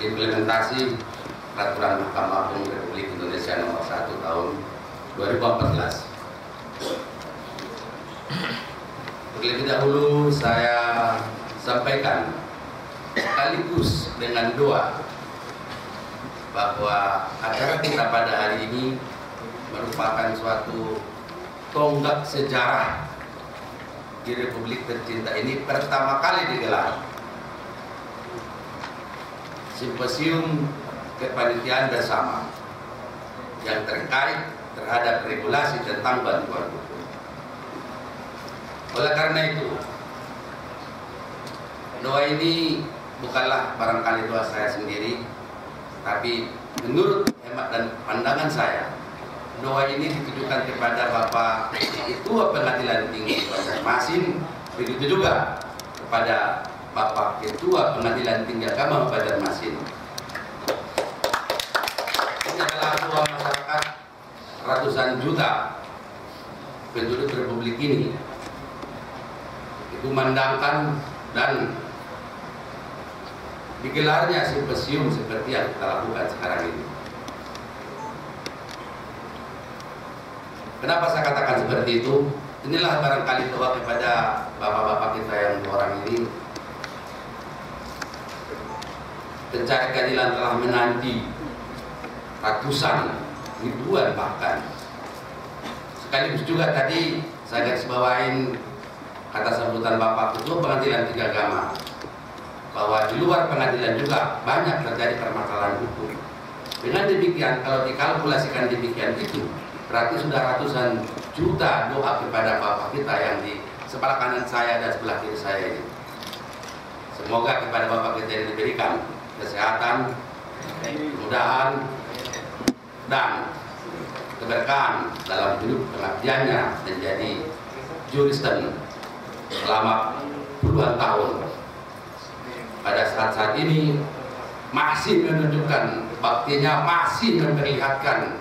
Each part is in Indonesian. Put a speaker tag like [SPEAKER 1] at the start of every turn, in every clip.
[SPEAKER 1] implementasi Peraturan Mahkamah Agung Republik Indonesia Nomor 1 Tahun 2014. Terlebih dahulu saya sampaikan sekaligus dengan doa bahwa acara kita pada hari ini merupakan suatu tonggak sejarah di Republik tercinta ini, pertama kali digelar simposium kepanitiaan bersama yang terkait terhadap regulasi tentang bantuan hukum. Oleh karena itu, doa ini bukanlah barangkali doa saya sendiri, tapi menurut hemat dan pandangan saya, doa ini ditujukan kepada Bapak Ketua Pengadilan Tinggi Banjarmasin, begitu juga kepada Bapak Ketua Pengadilan Tinggi Agama Banjarmasin. Ini adalah doa masyarakat ratusan juta penduduk Republik ini, dikumandangkan dan digelarnya simposium seperti yang kita lakukan sekarang ini. Kenapa saya katakan seperti itu? Inilah barangkali doa kepada bapak-bapak kita yang dua orang ini. Pencari keadilan telah menanti ratusan, ribuan bahkan. Sekaligus juga tadi saya garis bawain kata sambutan Bapak Ketua Pengadilan Tinggi Agama, bahwa di luar pengadilan juga banyak terjadi permasalahan hukum. Dengan demikian, kalau dikalkulasikan demikian itu, berarti sudah ratusan juta doa kepada Bapak kita yang di sebelah kanan saya dan sebelah kiri saya ini. Semoga kepada Bapak kita yang diberikan kesehatan, kemudahan, dan keberkahan dalam hidup pengabdiannya menjadi juristen selama puluhan tahun. Pada saat-saat ini masih menunjukkan baktinya, masih memperlihatkan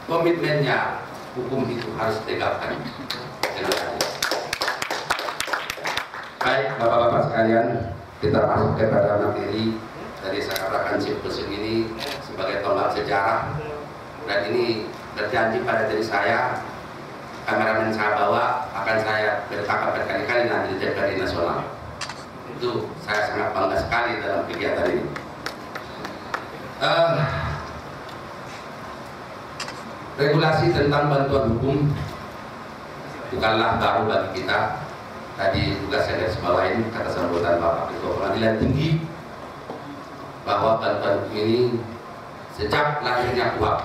[SPEAKER 1] komitmennya, hukum itu harus ditegakkan. Baik, bapak-bapak sekalian, kita masuk kepada materi. Tadi saya katakan simposium ini sebagai tonggak sejarah, dan ini berjanji pada diri saya, kameramen saya bawa akan saya bercakap berkali-kali nanti di TVRI nasional. Itu saya sangat bangga sekali dalam kegiatan ini. Regulasi tentang bantuan hukum bukanlah baru bagi kita. Tadi juga saya garis bawain kata sambutan Bapak Ketua Pengadilan Tinggi, bahwa bantuan hukum ini sejak lahirnya KUHP,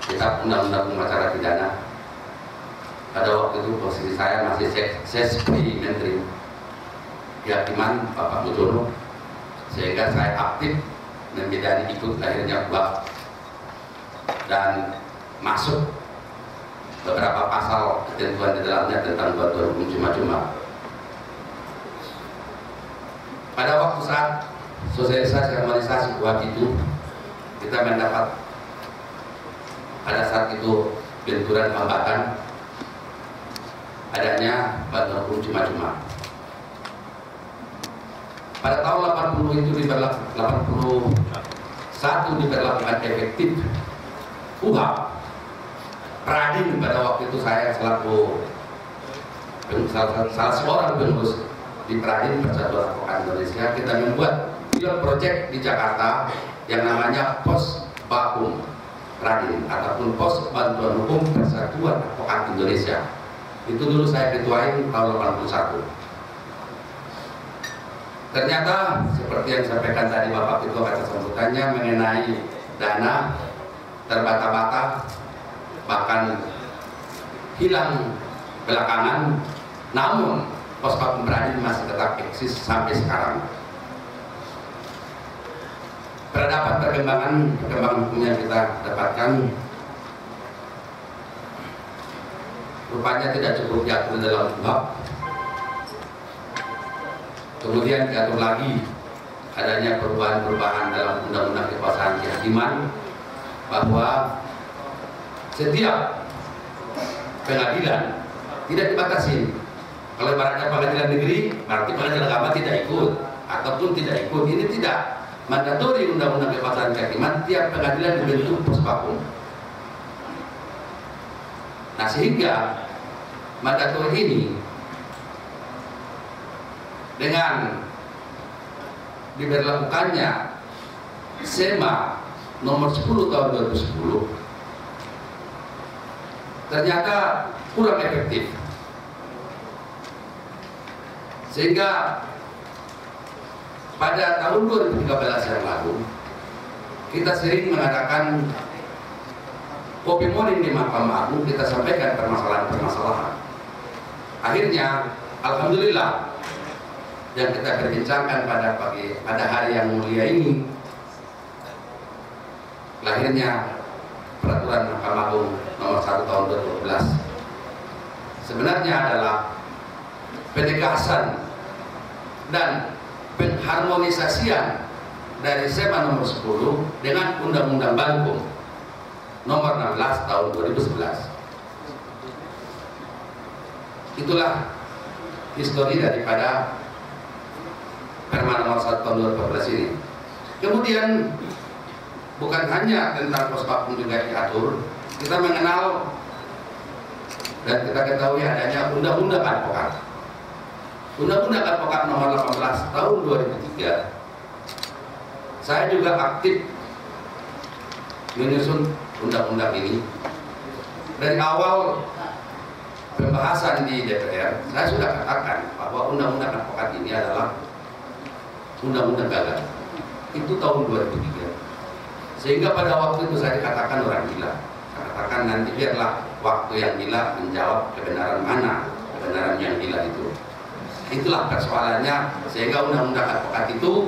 [SPEAKER 1] Kitab Undang-Undang Hukum Acara Pidana. Pada waktu itu posisi saya masih Sespri Menteri Kehakiman Bapak Mujono, sehingga saya aktif membidani ikut lahirnya KUHP dan masuk beberapa pasal ketentuan di dalamnya tentang bantuan hukum cuma-cuma. Pada waktu saat sosialisasi harmonisasi KUHP itu, kita mendapat pada saat itu benturan hambatan adanya bantuan hukum cuma-cuma. Pada tahun 81 diberlakukan efektif KUHP. Pradin pada waktu itu saya selaku salah seorang pengurus di Pradin Persatuan Advokat Indonesia, kita membuat pilot project di Jakarta yang namanya Pos Bakum Pradin ataupun Pos Bantuan Hukum Persatuan Advokat Indonesia. Itu dulu saya ketuain tahun 81. Ternyata seperti yang disampaikan tadi Bapak Ketua kata sambutannya mengenai dana terbata-bata, bahkan hilang belakangan, namun Pos Bakum Pradin masih tetap eksis sampai sekarang. Peradaban perkembangan hukum yang kita dapatkan rupanya tidak cukup diatur dalam KUHP. Kemudian diatur lagi adanya perubahan-perubahan dalam Undang-Undang Kekuasaan Kehakiman, bahwa setiap pengadilan tidak dibatasi. Kalau ibaratnya pengadilan negeri, berarti pengadilan agama tidak ikut. ataupun tidak ikut. Ini tidak mandatori. Undang-undang kebebasan kehakiman, tiap pengadilan dibentuk Puspakum. Nah, sehingga mandatori ini dengan diberlakukannya SEMA nomor 10 tahun 2010 ternyata kurang efektif, sehingga pada tahun 2013 yang lalu kita sering mengadakan kopi morning di Mahkamah Agung, kita sampaikan permasalahan-permasalahan. Akhirnya alhamdulillah yang kita perbincangkan pada hari yang mulia ini, lahirnya peraturan Mahkamah Agung nomor 1 tahun 2012. Sebenarnya adalah penegasan dan pengharmonisasian dari SEMA nomor 10 dengan Undang-Undang Bankum nomor 16 tahun 2011. Itulah histori daripada Perma nomor 1 tahun 2014 ini. Kemudian bukan hanya tentang Puspakum juga diatur, kita mengenal dan kita ketahui adanya Undang-Undang Advokat. Undang-Undang Advokat nomor 18 tahun 2003. Saya juga aktif menyusun undang-undang ini. Dari awal pembahasan di DPR, saya sudah katakan bahwa Undang-Undang Advokat ini adalah undang-undang gagal. Itu tahun 2003. Sehingga pada waktu itu saya dikatakan orang gila. Saya katakan nanti biarlah waktu yang gila menjawab kebenaran mana, kebenaran yang gila itu. Itulah persoalannya, sehingga Undang-Undang Advokat itu